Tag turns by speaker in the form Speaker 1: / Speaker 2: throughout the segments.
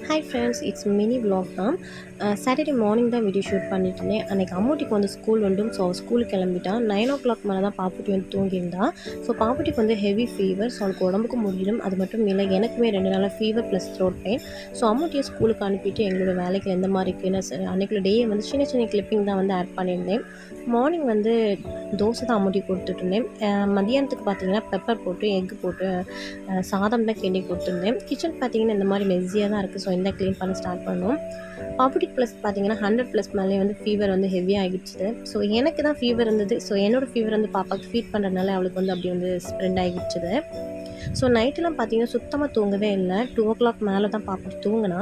Speaker 1: Hi friends, it's mini vlog தான். Saturday morning தான் video shoot பண்ணிட்டுருந்தேன். அன்றைக்கி அம்முட்டிக்கு வந்து ஸ்கூல் வந்துடும். ஸோ ஸ்கூலுக்கு கிளம்பிட்டான். 9 o'clock மேலே தான் பாப்புட்டி வந்து தூங்கியிருந்தா. ஸோ பாப்புட்டிக்கு வந்து ஹெவி ஃபீவர். ஸோ அவளுக்கு உடம்புக்கு முடியும். அது மட்டும் இல்லை, எனக்குமே 2 நாளாக fever plus throat pain. So அம்முட்டியை ஸ்கூலுக்கு அனுப்பிட்டு எங்களோட வேலைக்கு எந்த மாதிரி இருக்குன்னு அன்றைக்குள்ள டேயை வந்து சின்ன சின்ன கிளிப்பிங் தான் வந்து ஆட் பண்ணியிருந்தேன். மார்னிங் வந்து தோசை தான் அம்முட்டி கொடுத்துட்ருந்தேன். மதியானத்துக்கு பார்த்தீங்கன்னா பெப்பர் போட்டு எக்கு போட்டு சாதம் தான் கிண்டி கொடுத்துருந்தேன். கிச்சன் பார்த்தீங்கன்னா இந்த மாதிரி மெஸ்ஸியாக தான் இருக்குது. ஸோ இந்த க்ளீன் பண்ண ஸ்டார்ட் பண்ணோம். பாப்புட்டிக் ப்ளஸ் பார்த்தீங்கன்னா 100+ மேலே வந்து ஃபீவர் வந்து ஹெவியாக ஆகிடுச்சு. ஸோ எனக்கு தான் ஃபீவர் இருந்தது. ஸோ என்னோடய ஃபீவர் வந்து பாப்பாவுக்கு ஃபீட் பண்ணுறதுனால அவளுக்கு வந்து அப்படி வந்து ஸ்ப்ரெட் ஆகிடுச்சுது. ஸோ நைட்டெலாம் பார்த்தீங்கன்னா சுத்தமாக தூங்கவே இல்லை. 2 o'clock மேலே தான் பாப்புட்டி தூங்கினா.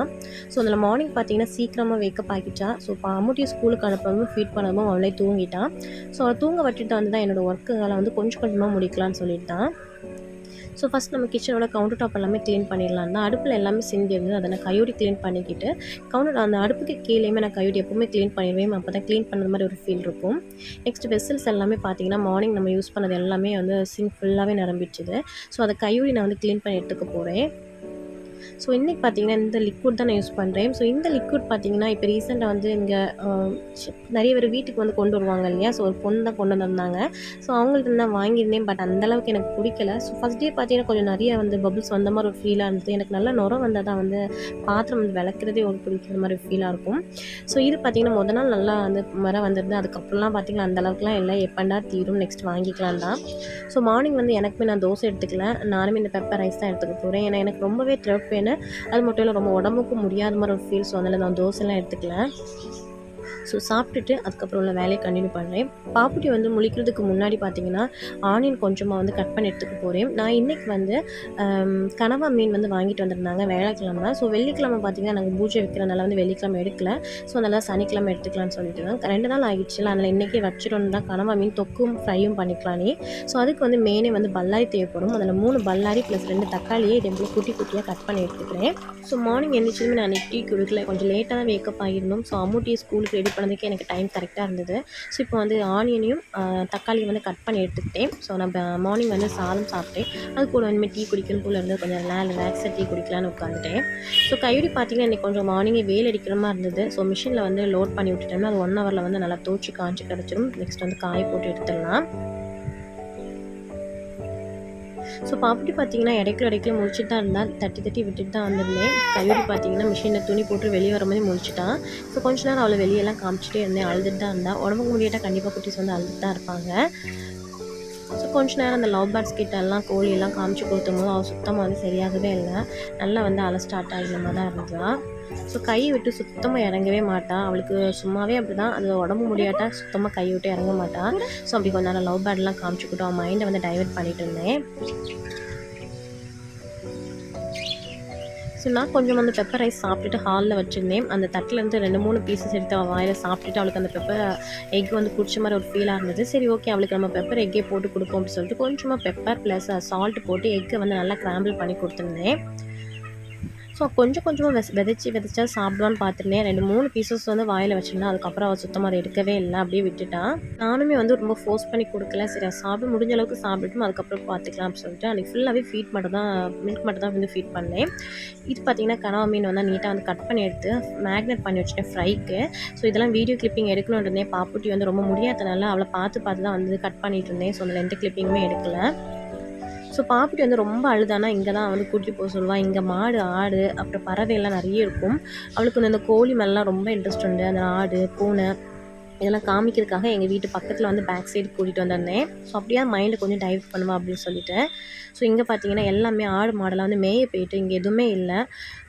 Speaker 1: ஸோ அதில் மார்னிங் பார்த்தீங்கன்னா சீக்கிரமாக வேக்கப் ஆகிட்டா. ஸோ அம்முட்டியை ஸ்கூலுக்கு அனுப்பவும் ஃபீட் பண்ணவும் அவளே தூங்கிட்டான். ஸோ அவளை தூங்க வச்சுட்டு வந்து தான் என்னோடய ஒர்க்குகளை வந்து கொஞ்சம் கொஞ்சமாக முடிக்கலான்னு சொல்லிட்டு தான். ஸோ ஃபஸ்ட் நம்ம கிச்சனோட கவுண்டர் டாப் எல்லாமே க்ளீன் பண்ணிடலாம் தான். அடுப்பில் எல்லாமே சிந்தி இருந்தது. அதை நான் கையோடி க்ளீன் பண்ணிக்கிட்டு அந்த அடுப்புக்கு கீழேயுமே நான் கையோடி எப்போவுமே க்ளீன் பண்ணிடுவேன். அப்போ தான் க்ளீன் பண்ணுற மாதிரி ஒரு ஃபீல் இருக்கும். நெக்ஸ்ட் வெசல்ஸ் எல்லாமே பார்த்தீங்கன்னா மார்னிங் நம்ம யூஸ் பண்ணது எல்லாமே வந்து சிங்க் ஃபுல்லாகவே நிரம்பிடுச்சுது. ஸோ அதை கையோடி நான் வந்து க்ளீன் பண்ணி எடுத்துக்க போகிறேன். ஸோ இன்றைக்கி பார்த்தீங்கன்னா இந்த லிக்விட் தான் நான் யூஸ் பண்ணுறேன். ஸோ இந்த லிக்விட் பார்த்தீங்கன்னா இப்போ ரீசெண்டாக வந்து இங்கே நிறைய பேர் வீட்டுக்கு வந்து கொண்டு வருவாங்க இல்லையா. ஸோ ஒரு பொண்ணு தான் கொண்டு வந்திருந்தாங்க. ஸோ அவங்கள்ட்ட நான் வாங்கியிருந்தேன். பட் அந்தளவுக்கு எனக்கு பிடிக்கல. ஸோ ஃபஸ்ட் டே பார்த்தீங்கன்னா கொஞ்சம் நிறைய வந்து பபிள்ஸ் வந்த மாதிரி ஒரு ஃபீலாக இருந்தது. எனக்கு நல்லா நுரம் வந்தால் தான் வந்து பாத்திரம் வந்து விளக்குறதே ஒரு பிடிக்கிற மாதிரி ஃபீலாக இருக்கும். ஸோ இது பார்த்தீங்கன்னா முதல் நாள் நல்லா வந்து மரம் வந்துருது. அதுக்கப்புறம்லாம் பார்த்தீங்கன்னா அந்தளவுக்குலாம் இல்லை. எப்பண்டா தீரும், நெக்ஸ்ட் வாங்கிக்கலாம் தான். ஸோ மார்னிங் வந்து எனக்குமே நான் தோசை எடுத்துக்கல. நானுமே இந்த பெப்பர் ரைஸ் தான் எடுத்துக்க போகிறேன். ஏன்னா எனக்கு ரொம்பவே த்ரோட் பெயின். அது மட்டும் இல்லை, ரொம்ப உடம்புக்கும் முடியாத மாதிரி ஒரு ஃபீல். ஸோ அதனால் நான் தோசைலாம் எடுத்துக்கல. ஸோ சாப்பிட்டுட்டு அதுக்கப்புறம் உள்ள வேலையை கண்டினியூ பண்ணுறேன். பாப்புட்டி வந்து முழிக்கிறதுக்கு முன்னாடி பார்த்தீங்கன்னா ஆனியன் கொஞ்சமாக வந்து கட் பண்ணி எடுத்துக்க போகிறேன். நான் இன்றைக்கி வந்து கனவா மீன் வந்து வாங்கிட்டு வந்திருந்தாங்க வெள்ளிக்கிழமை. ஸோ வெள்ளிக்கிழமை பார்த்தீங்கன்னா நாங்கள் பூஜை வைக்கிறனால வந்து வெள்ளிக்கிழமை எடுக்கல. ஸோ அதனால் சனிக்கிழமை எடுத்துக்கலாம்னு சொல்லிட்டு தான் 2 நாள் ஆகிடுச்சுல. அதனால் இன்றைக்கி வச்சிடணும் தான். கனவா மீன் தொக்கும் ஃப்ரையும் பண்ணிக்கலானே. ஸோ அதுக்கு வந்து மெயினே வந்து பல்லாரி தேவைப்படும். அதில் 3 பல்லாரி ப்ளஸ் 2 தக்காளியே இதே போல் குட்டி குட்டியாக கட் பண்ணி எடுத்துக்கிறேன். ஸோ மார்னிங் எழுந்திரிச்சதுமே நான் டீ குடிக்கல. கொஞ்சம் லேட்டாக தான் வேக்கப் ஆகியிருந்தோம். ஸோ அம்முட்டியை ஸ்கூலுக்கு ரெடி பண்ணதுக்கு எனக்கு டைம் கரெக்டாக இருந்தது. ஸோ இப்போ வந்து ஆனியனையும் தக்காளியும் வந்து கட் பண்ணி எடுத்துக்கிட்டேன். ஸோ நம்ம மார்னிங் வந்து சாதம் சாப்பிட்டேன். அது கூட வந்து டீ குடிக்கணும் போல் இருந்து கொஞ்சம் ரிலாக்ஸாக டீ குடிக்கலான்னு உட்காந்துட்டேன். ஸோ கையோடி பார்த்தீங்கன்னா இன்றைக்கி கொஞ்சம் மார்னிங்கே வெயில் அடிக்கிற மாதிரி இருந்தது. ஸோ மிஷினில் வந்து லோட் பண்ணி விட்டுட்டோம்னா அது 1 ஹவரில் வந்து நல்லா தோச்சி காய்ச்சி கிடச்சிடும். நெக்ஸ்ட் வந்து காய போட்டு எடுத்துடலாம். ஸோ பாப்புட்டி பார்த்தீங்கன்னா இடைக்கல முழிச்சிட்டு தான் இருந்தால் தட்டி விட்டுட்டு தான் வந்திருந்தேன். கையோடி பார்த்தீங்கன்னா மிஷினில் துணி போட்டு வெளியே வர மாதிரி முழிச்சிட்டான். ஸோ கொஞ்ச நேரம் அவளை வெளியெல்லாம் காமிச்சிட்டே இருந்தேன். அழுதுட்டு தான் இருந்தால். உடம்புக்கு முடியாட்டால் கண்டிப்பாக குட்டீஸ் வந்து அழுதுட்டு தான் இருப்பாங்க. ஸோ கொஞ்ச நேரம் அந்த லவ் பேர்ட்ஸ் கிட்டெல்லாம் கோழியெல்லாம் காமிச்சு கொடுத்தும் போது அவள் சுத்தமாக வந்து சரியாகவே இல்லை. நல்லா வந்து அலை ஸ்டார்ட் ஆகிற மாதிரி தான் இருந்தா. ஸோ கை விட்டு சுத்தமாக இறங்கவே மாட்டாள். அவளுக்கு சும்மாவே அப்படி தான். அது உடம்பு முடியாட்டா சுத்தமாக கை விட்டு இறங்க மாட்டாள். ஸோ அப்படி கொஞ்ச நேரம் லவ் பேர்ட்லாம் காமிச்சுக்கிட்டோம். அவன் மைண்டை வந்து டைவர்ட் பண்ணிட்டு இருந்தேன். ஸோ நான் கொஞ்சம் வந்து பெப்பர் ரைஸ் சாப்பிட்டுட்டு ஹாலில் வச்சுருந்தேன். அந்த தட்டிலேருந்து 2-3 பீசஸ் எடுத்து அவள் வாயில் சாப்பிட்டுட்டு அவளுக்கு அந்த பெப்பர் எக் வந்து பிடிச்ச மாதிரி ஒரு ஃபீலாக இருந்தது. சரி, ஓகே, அவளுக்கு நம்ம பெப்பர் எக்கே போட்டு கொடுப்போம் அப்படின்னு சொல்லிட்டு கொஞ்சமாக பெப்பர் ப்ளஸ் சால்ட் போட்டு எக்கை வந்து நல்லா கிராம்பிள் பண்ணி கொடுத்துருந்தேன். ஸோ கொஞ்சமாக விதைச்சா சாப்பிடுவான்னு பார்த்துருந்தேன். 2-3 பீசஸ் வந்து வாயில் வச்சுருந்தேன். அதுக்கப்புறம் அவள் சுத்தமாக அதை எடுக்கவே இல்லை. அப்படியே விட்டுட்டான். நானுமே வந்து ரொம்ப ஃபோர்ஸ் பண்ணி கொடுக்கல. சரி, சாப்பிட முடிஞ்ச அளவுக்கு சாப்பிட்டுட்டும் அதுக்கப்புறம் பார்த்துக்கலாம் அப்படின்னு சொல்லிட்டு அன்றைக்கி ஃபுல்லாகவே மில்க் மட்டும் தான் வந்து ஃபீட் பண்ணேன். இது பார்த்திங்கன்னா கனவா மீன் வந்து நீட்டாக வந்து கட் பண்ணி எடுத்து மேக்னேட் பண்ணி வச்சுட்டேன் ஃப்ரைக்கு. ஸோ இதெல்லாம் வீடியோ கிளிப்பிங் எடுக்கணும்னு இருந்தேன். பாப்புட்டி வந்து ரொம்ப முடியாதனால அவளை பார்த்து தான் வந்து கட் பண்ணிகிட்டு இருந்தேன். ஸோ அதில் எந்த கிளிப்பிங்குமே எடுக்கலை. ஸோ பாப்புட்டி வந்து ரொம்ப அழுதானா இங்கே தான் வந்து கூட்டிகிட்டு போக சொல்லுவாள். இங்கே மாடு, ஆடு, அப்புறம் பறவையெல்லாம் நிறைய இருக்கும். அவளுக்கு வந்து அந்த கோழி மேலாம் ரொம்ப இன்ட்ரெஸ்ட் உண்டு. அந்த ஆடு, பூனை இதெல்லாம் காமிக்கிறதுக்காக எங்கள் வீட்டு பக்கத்தில் வந்து பேக் சைடு கூட்டிகிட்டு வந்திருந்தேன். ஸோ அப்படியே மைண்டை கொஞ்சம் டைவர்ட் பண்ணுவா அப்படின்னு சொல்லிட்டு. ஸோ இங்கே பார்த்தீங்கன்னா எல்லாமே ஆடு மாடெல்லாம் வந்து மேய போயிட்டு இங்கே எதுவுமே இல்லை.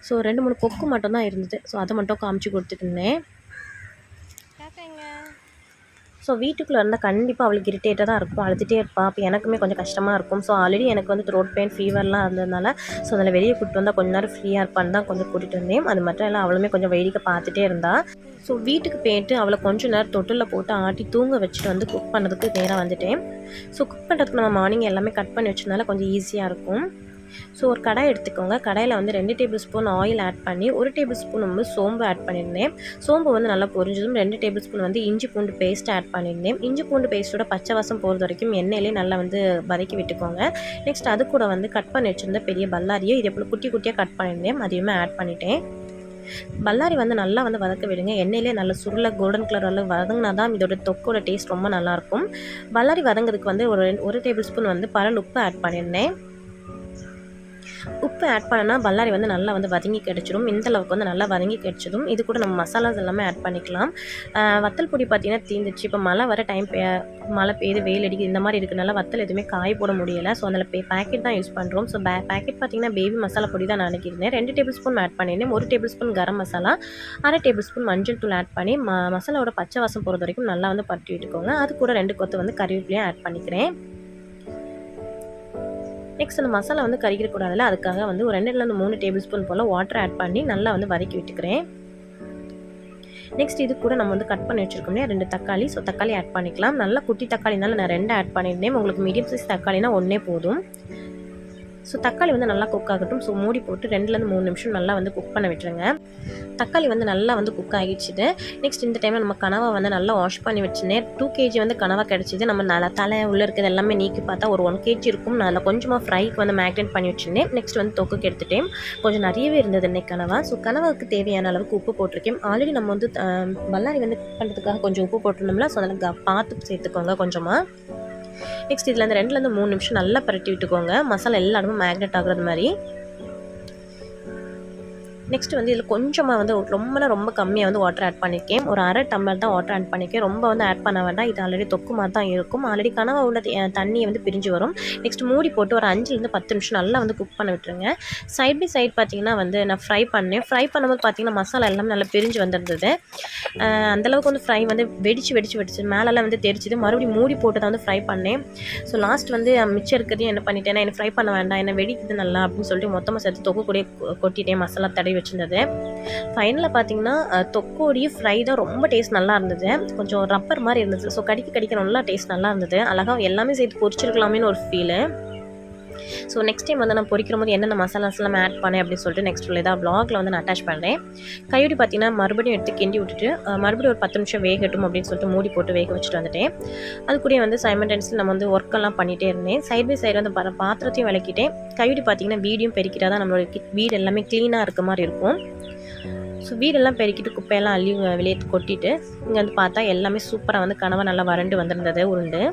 Speaker 1: ஸோ 2-3 கொக்கு மட்டும் தான் இருந்தது. ஸோ அதை மட்டும் காமிச்சு கொடுத்துட்டு இருந்தேன். ஸோ வீட்டுக்குள்ளே இருந்தால் கண்டிப்பாக அவளுக்கு இரிட்டேட்டாக தான் இருக்கும். அழுதுகிட்டே இருப்பாள். அப்போ எனக்குமே கொஞ்சம் கஷ்டமாக இருக்கும். ஸோ ஆல்ரெடி எனக்கு வந்து த்ரோட் பெயின் ஃபீவர்லாம் இருந்ததுனால ஸோ அதில் வெளியே கூப்பிட்டு வந்தால் கொஞ்சம் நேரம் ஃப்ரீயாக இருப்பான்னு தான் கொஞ்சம் கூட்டிகிட்டு வந்தேன். அது மட்டும் இல்லை, அவளுமே கொஞ்சம் வேடிக்கை பார்த்துட்டே இருந்தாள். ஸோ வீட்டுக்கு போயிட்டு அவளை கொஞ்சம் நேரம் தொட்டிலில் போட்டு ஆட்டி தூங்க வச்சுட்டு வந்து குக் பண்ணுறதுக்கு நேராக வந்துட்டேன். ஸோ குக் பண்ணுறதுக்கு நம்ம மார்னிங் எல்லாமே கட் பண்ணி வச்சதுனால கொஞ்சம் ஈஸியாக இருக்கும். ஸோ ஒரு கடாய் எடுத்துக்கோங்க. கடாயில் வந்து 2 டேபிள் ஸ்பூன் ஆயில் ஆட் பண்ணி 1 டேபிள் ஸ்பூன் வந்து சோம்பு ஆட் பண்ணியிருந்தேன். சோம்பு வந்து நல்லா பொரிஞ்சதும் 2 டேபிள் ஸ்பூன் வந்து இஞ்சி பூண்டு பேஸ்ட் ஆட் பண்ணியிருந்தேன். இஞ்சி பூண்டு பேஸ்ட்டோட பச்சை வாசம் போகிறது வரைக்கும் எண்ணெயிலே நல்லா வந்து வதக்கி விட்டுக்கோங்க. நெக்ஸ்ட் அது கூட வந்து கட் பண்ணி வச்சுருந்த பெரிய பல்லாரியை இதே போல் குட்டி குட்டியாக கட் பண்ணியிருந்தேன். அதையுமே ஆட் பண்ணிட்டேன். பல்லாரி வந்து நல்லா வந்து வதக்க விடுங்க. எண்ணெயிலே நல்ல சுருள கோல்டன் கலர் அளவு வதங்கினா தான் இதோட தொக்கோட டேஸ்ட் ரொம்ப நல்லாயிருக்கும். பல்லாரி வதங்கிறதுக்கு வந்து ஒரு டேபிள் ஸ்பூன் வந்து பரல் உப்பு ஆட் பண்ணியிருந்தேன். உப்பு ஆட் பண்ணனா பல்லாரி வந்து நல்லா வந்து வதங்கி கிடச்சிடும். இந்த அளவுக்கு வந்து நல்லா வதங்கி கிடச்சதும் இது கூட நம்ம மசாலாஸ் எல்லாமே ஆட் பண்ணிக்கலாம். வத்தல் பொடி பார்த்திங்கன்னா தீர்ந்துச்சு. இப்போ மழை வர டைம் மழை பெய்யுது, வெயில் அடிக்குது, இந்த மாதிரி இருக்கிறனால வத்தல் எதுவுமே காய போட முடியலை. ஸோ அதில் பேக்கெட் தான் யூஸ் பண்ணுறோம். ஸோ பேக்கெட் பார்த்திங்கன்னா பேபி மசாலா பொடி தான் நான் நினைக்கிறேன். 2 டேபிள் ஸ்பூன் ஆட் பண்ணியிருந்தேன். 1 table spoon garam masala, 1/2 table spoon மஞ்சள் தூள் ஆட் பண்ணி மசாலாவோட பச்சை வாசம் போகிறது வரைக்கும் நல்லா வந்து பரட்டி விட்டுக்கோங்க. அது கூட 2 கொத்து வந்து கறிவேப்பிலையும் ஆட் பண்ணிக்கிறேன். நெக்ஸ்ட் அந்த மசாலா வந்து கறிக்கக்கூடாதுல, அதுக்காக வந்து ஒரு 2லேருந்து 3 டேபிள் ஸ்பூன் போல் வாட்டர் ஆட் பண்ணி நல்லா வந்து வதக்கி விட்டுக்கிறேன். நெக்ஸ்ட் இது கூட நம்ம வந்து கட் பண்ணி வச்சுருக்கோம் இல்லையா 2 தக்காளி. ஸோ தக்காளி ஆட் பண்ணிக்கலாம். நல்லா குட்டி தக்காளினால நான் 2 ஆட் பண்ணியிருந்தேன். உங்களுக்கு மீடியம் சைஸ் தக்காளினா 1 போதும். ஸோ தக்காளி வந்து நல்லா குக் ஆகட்டும். ஸோ மூடி போட்டு 2லேருந்து 3 நிமிஷம் நல்லா வந்து குக் பண்ண விட்டுருங்க. தக்காளி வந்து நல்லா வந்து குக் ஆகிடுச்சுது. நெக்ஸ்ட் இந்த டைமில் நம்ம கனவா வந்து நல்லா வாஷ் பண்ணி வச்சுருந்தேன். 2 kg வந்து கனவா கிடச்சிது. நம்ம நல்லா தலை உள்ளே இருக்கிறது எல்லாமே நீக்கி பார்த்தா ஒரு 1 kg இருக்கும். நான் அதில் கொஞ்சமாக ஃப்ரைக்கு வந்து மேக்னேட் பண்ணி வச்சுருந்தேன். நெக்ஸ்ட் வந்து தொக்குக்கு எடுத்துட்டேன். கொஞ்சம் நிறையவே இருந்தது இன்னைக்கு கனவா. ஸோ கனவாவுக்கு தேவையான அளவுக்கு உப்பு போட்டிருக்கேன். ஆல்ரெடி நம்ம வந்து பல்லாரி வந்து குக் பண்ணுறதுக்காக கொஞ்சம் உப்பு போட்டிருந்தோம்ல. ஸோ அதில் பார்த்து சேர்த்துக்கோங்க கொஞ்சமாக. நெக்ஸ்ட் இதில் அந்த 2லேருந்து 3 நிமிஷம் நல்லா பரட்டி விட்டுக்கோங்க. மசாலா எல்லா இடமும் மேக்னேட் ஆகுறது மாதிரி. நெக்ஸ்ட் வந்து இதில் கொஞ்சமாக வந்து ரொம்ப கம்மியாக வந்து வாட்டர் ஆட் பண்ணியிருக்கேன். ஒரு 1/2 டம்ளர் தான் வாட்டர் ஆட் பண்ணியிருக்கேன். ரொம்ப வந்து ஆட் பண்ண வேண்டாம். இது ஆல்ரெடி தொக்கு மாதிரி தான் இருக்கும். ஆல்ரெடி கனவா உள்ள தண்ணியை வந்து பிரிஞ்சு வரும். நெக்ஸ்ட் மூடி போட்டு ஒரு 5லேருந்து 10 நிமிஷம் நல்லா வந்து குக் பண்ண விட்டுருங்க. சைட் பை சைட் பார்த்தீங்கன்னா வந்து நான் ஃப்ரை பண்ணேன். ஃப்ரை பண்ணும்போது பார்த்தீங்கன்னா மசாலா எல்லாமே நல்லா பிரிஞ்சு வந்திருந்தது. அந்தளவுக்கு வந்து ஃப்ரை வந்து வெடிச்சு மேலெல்லாம் வந்து தெரிச்சுது. மறுபடியும் மூடி போட்டு தான் வந்து ஃப்ரை பண்ணேன். ஸோ லாஸ்ட் வந்து மிச்சம் இருக்கிறதையும் என்ன பண்ணிட்டேன்னா, என்ன ஃப்ரை பண்ண வேண்டாம், என்ன வெடிக்குது நல்லா அப்படின்னு சொல்லிட்டு மொத்தமாக சேர்த்து தொக்கு கூட கொட்டிட்டேன். மசாலா தடவி வச்சுருந்தது. ஃபைனலாக பார்த்தீங்கன்னா தொக்கோடைய ஃப்ரை தான் ரொம்ப டேஸ்ட் நல்லா இருந்தது. கொஞ்சம் ரப்பர் மாதிரி இருந்தது. ஸோ கடிக்க நல்லா டேஸ்ட் நல்லா இருந்தது. அழகாக எல்லாமே சேர்த்து பொரிச்சிருக்கலாமேன்னு ஒரு ஃபீலு. ஸோ நெக்ஸ்ட் டைம் வந்து நான் பொரிக்கிற போது என்னென்ன மசாலாஸ்லாம் ஆட் பண்ணேன் அப்படின்னு சொல்லிட்டு நெக்ஸ்ட் உள்ள ஏதாவது வ்ளாகில் வந்து நான் அட்டாச் பண்ணுறேன். கையோடி பார்த்தீங்கன்னா மறுபடியும் எடுத்து கிண்டி விட்டுட்டு மறுபடியும் ஒரு 10 நிமிஷம் வேகட்டும் அப்படின்னு சொல்லிட்டு மூடி போட்டு வேக வச்சுட்டு வந்துட்டேன். அது கூட வந்து சைமல்டேனியஸ்லி நம்ம வந்து ஒர்க்கெல்லாம் பண்ணிகிட்டே இருந்தேன். சைட் பை சைடு வந்து பாத்திரத்தையும் விளக்கிட்டேன். கையோடி பார்த்தீங்கன்னா வீடியும் பெருக்கிட்டா தான் நம்மளோட வீடு எல்லாமே க்ளீனாக இருக்க மாதிரி இருக்கும். ஸோ வீடெல்லாம் பெருக்கிட்டு குப்பையெல்லாம் அள்ளி வெளியே கொட்டிட்டு இங்கே வந்து பார்த்தா எல்லாமே சூப்பராக வந்து கனவா நல்லா வறண்டு வந்திருந்தது உருண்டு.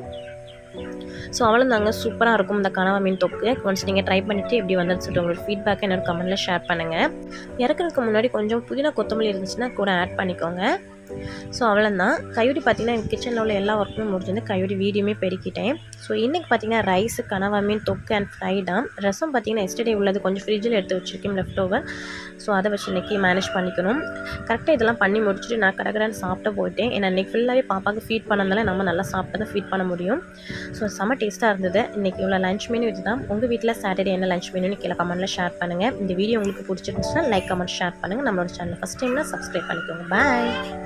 Speaker 1: ஸோ அவ்வளோதாங்க, சூப்பராக இருக்கும் இந்த கனவா மீன் தொக்கு. ஒன்ஸ் நீங்கள் ட்ரை பண்ணிவிட்டு எப்படி வந்ததுன்னு சொல்லிட்டு உங்களோட ஃபீட்பேக்கை என்னோட கமெண்ட்டில் ஷேர் பண்ணுங்கள். இறக்குறதுக்கு முன்னாடி கொஞ்சம் புதினா கொத்தமல்லி இருந்துச்சுன்னா கூட ஆட் பண்ணிக்கோங்க. ஸோ அவ்வளோதான். கையோடி பார்த்திங்கன்னா எங்கள் கிச்சனில் உள்ள எல்லா ஒர்க்குமே முடிஞ்சு கையோடி வீடியோமே பெருக்கிட்டேன். ஸோ இன்றைக்கி பார்த்திங்கன்னா ரைஸு கனவா மீன் தொக்கு அண்ட் ஃப்ரைடாம். ரசம் பார்த்திங்கன்னா எஸ்டர்டே உள்ளது கொஞ்சம் ஃப்ரிட்ஜில் எடுத்து வச்சுருக்கேன் லெஃப்ட் ஓவர். ஸோ அதை வச்சு இன்றைக்கி மேனேஜ் பண்ணிக்கணும். கரெக்டாக இதெல்லாம் பண்ணி முடிச்சுட்டு நான் கடற்கரைன்னு சாப்பிட்டு போயிட்டேன். ஏன்னா இன்றைக்கி ஃபுல்லாகவே பாப்பாவுக்கு ஃபீட் பண்ணதால நம்ம நல்லா சாப்பிட்டு தான் ஃபீட் பண்ண முடியும். ஸோ செம்ம டேஸ்ட்டாக இருந்தது. இன்றைக்கி உள்ள லஞ்ச் மெனு இது தான். உங்கள் வீட்டில் சாட்டர்டே என்ன லஞ்ச் மெனுன்னு கீழே கமெண்ட்டில் ஷேர் பண்ணுங்கள். இந்த வீடியோ உங்களுக்கு பிடிச்சிருந்துச்சுன்னா லைக் கமெண்ட் ஷேர் பண்ணுங்கள். நம்மளோட சேனல் ஃபஸ்ட் டைம்னா சப்ஸ்கிரைப் பண்ணிக்கோங்க. பாய்.